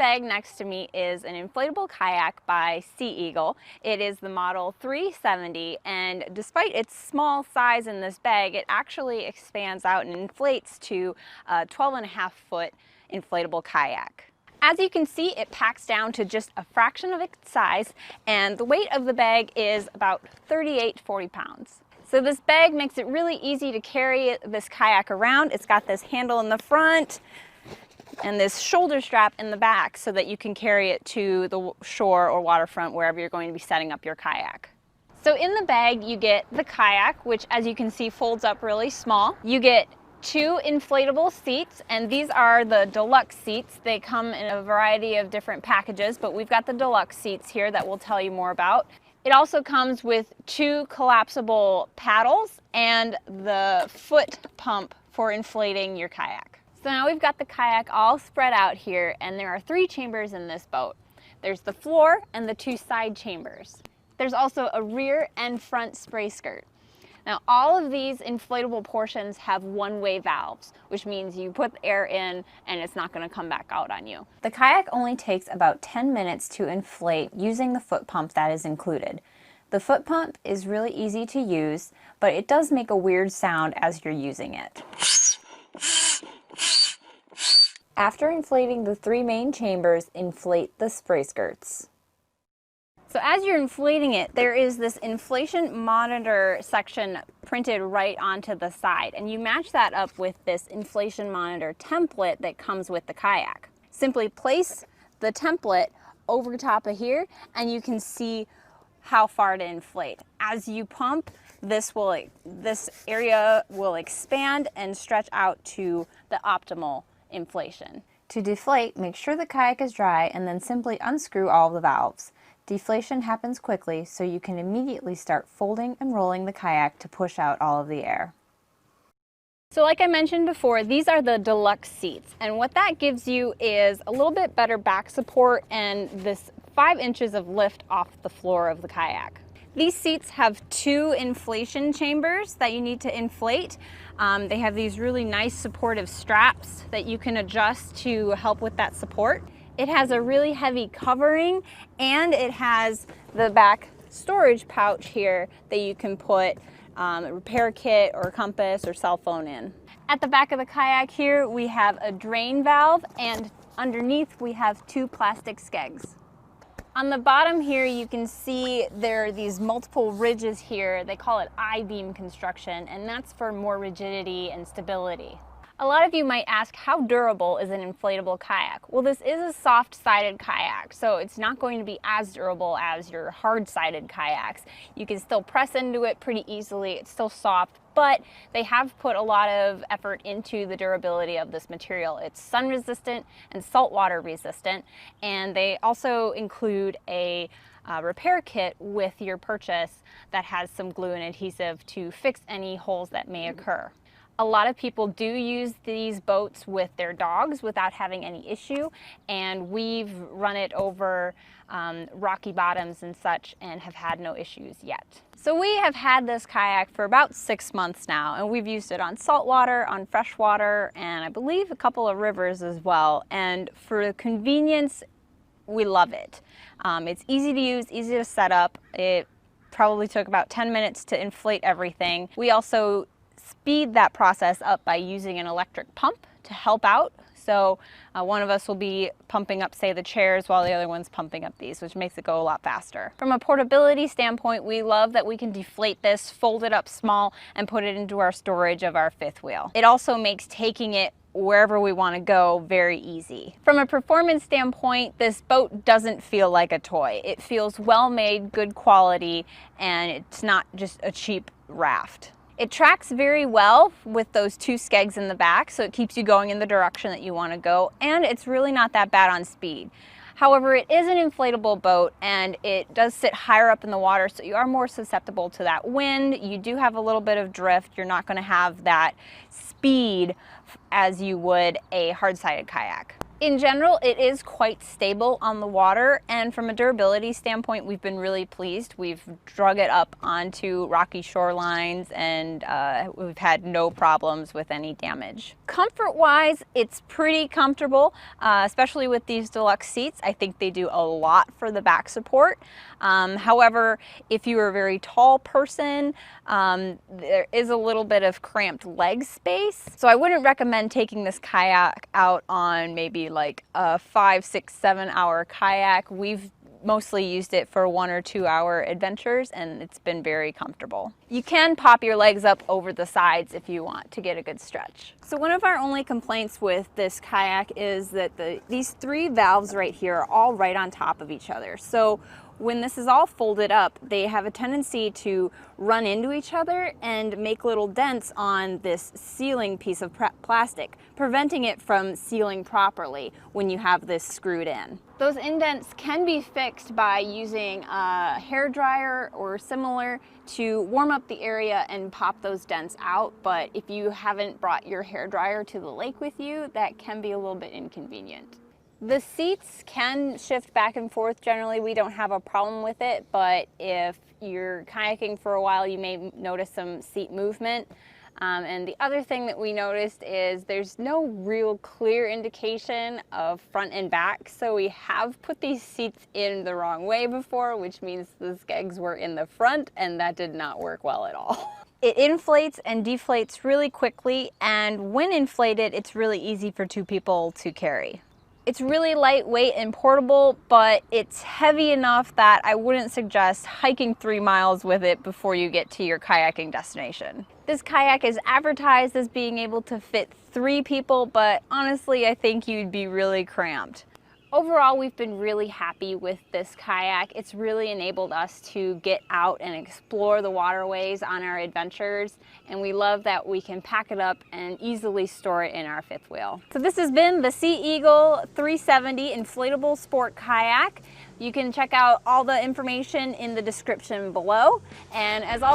bag next to me is an inflatable kayak by Sea Eagle. It is the model 370, and despite its small size in this bag, it actually expands out and inflates to a 12.5-foot inflatable kayak. As you can see, it packs down to just a fraction of its size, and the weight of the bag is about 38 to 40 pounds. So this bag makes it really easy to carry this kayak around. It's got this handle in the front and this shoulder strap in the back so that you can carry it to the shore or waterfront wherever you're going to be setting up your kayak. So in the bag you get the kayak, which as you can see folds up really small. You get 2 inflatable seats, and these are the Deluxe seats. They come in a variety of different packages, but we've got the Deluxe seats here that we'll tell you more about. It also comes with 2 collapsible paddles and the foot pump for inflating your kayak. So now we've got the kayak all spread out here, and there are 3 chambers in this boat. There's the floor and the 2 side chambers. There's also a rear and front spray skirt. Now all of these inflatable portions have one-way valves, which means you put the air in and it's not going to come back out on you. The kayak only takes about 10 minutes to inflate using the foot pump that is included. The foot pump is really easy to use, but it does make a weird sound as you're using it. After inflating the 3 main chambers, inflate the spray skirts. So as you're inflating it, there is this inflation monitor section printed right onto the side, and you match that up with this inflation monitor template that comes with the kayak. Simply place the template over top of here and you can see how far to inflate. As you pump, this area will expand and stretch out to the optimal inflation. To deflate, make sure the kayak is dry and then simply unscrew all the valves. Deflation happens quickly, so you can immediately start folding and rolling the kayak to push out all of the air. So like I mentioned before, these are the Deluxe seats, and what that gives you is a little bit better back support and this 5 inches of lift off the floor of the kayak. These seats have 2 inflation chambers that you need to inflate. They have these really nice supportive straps that you can adjust to help with that support. It has a really heavy covering, and it has the back storage pouch here that you can put a repair kit or compass or cell phone in. At the back of the kayak here we have a drain valve, and underneath we have 2 plastic skegs. On the bottom here you can see there are these multiple ridges here. They call it I-beam construction, and that's for more rigidity and stability. A lot of you might ask, how durable is an inflatable kayak? Well, this is a soft-sided kayak, so it's not going to be as durable as your hard-sided kayaks. You can still press into it pretty easily. It's still soft, but they have put a lot of effort into the durability of this material. It's sun-resistant and saltwater resistant, and they also include a repair kit with your purchase that has some glue and adhesive to fix any holes that may occur. A lot of people do use these boats with their dogs without having any issue, and we've run it over rocky bottoms and such and have had no issues yet. So we have had this kayak for about 6 months now, and we've used it on saltwater, on freshwater, and I believe a couple of rivers as well. And for the convenience, we love it. It's easy to use, easy to set up. It probably took about 10 minutes to inflate everything. We also speed that process up by using an electric pump to help out. So one of us will be pumping up, say, the chairs while the other one's pumping up these, which makes it go a lot faster. From a portability standpoint, we love that we can deflate this, fold it up small, and put it into our storage of our 5th wheel. It also makes taking it wherever we want to go very easy. From a performance standpoint, this boat doesn't feel like a toy. It feels well made, good quality, and it's not just a cheap raft. It tracks very well with those 2 skegs in the back, so it keeps you going in the direction that you want to go, and it's really not that bad on speed. However, it is an inflatable boat, and it does sit higher up in the water, so you are more susceptible to that wind. You do have a little bit of drift. You're not going to have that speed as you would a hard-sided kayak. In general, it is quite stable on the water, and from a durability standpoint, we've been really pleased. We've drug it up onto rocky shorelines, and we've had no problems with any damage. Comfort-wise, it's pretty comfortable, especially with these Deluxe seats. I think they do a lot for the back support. However, if you are a very tall person, there is a little bit of cramped leg space. So I wouldn't recommend taking this kayak out on maybe like a 5, 6, 7 hour kayak. We've mostly used it for 1 or 2 hour adventures, and it's been very comfortable. You can pop your legs up over the sides if you want to get a good stretch. So one of our only complaints with this kayak is that these 3 valves right here are all right on top of each other. So when this is all folded up, they have a tendency to run into each other and make little dents on this sealing piece of plastic, preventing it from sealing properly when you have this screwed in. Those indents can be fixed by using a hair dryer or similar to warm up the area and pop those dents out, but if you haven't brought your hair dryer to the lake with you, that can be a little bit inconvenient. The seats can shift back and forth. Generally, we don't have a problem with it, but if you're kayaking for a while, you may notice some seat movement. And the other thing that we noticed is there's no real clear indication of front and back, so we have put these seats in the wrong way before, which means the skegs were in the front, and that did not work well at all. It inflates and deflates really quickly, and when inflated, it's really easy for 2 people to carry. It's really lightweight and portable, but it's heavy enough that I wouldn't suggest hiking 3 miles with it before you get to your kayaking destination. This kayak is advertised as being able to fit 3 people, but honestly, I think you'd be really cramped. Overall, we've been really happy with this kayak. It's really enabled us to get out and explore the waterways on our adventures, and we love that we can pack it up and easily store it in our 5th wheel. So this has been the Sea Eagle 370 Inflatable Sport Kayak. You can check out all the information in the description below, and as always,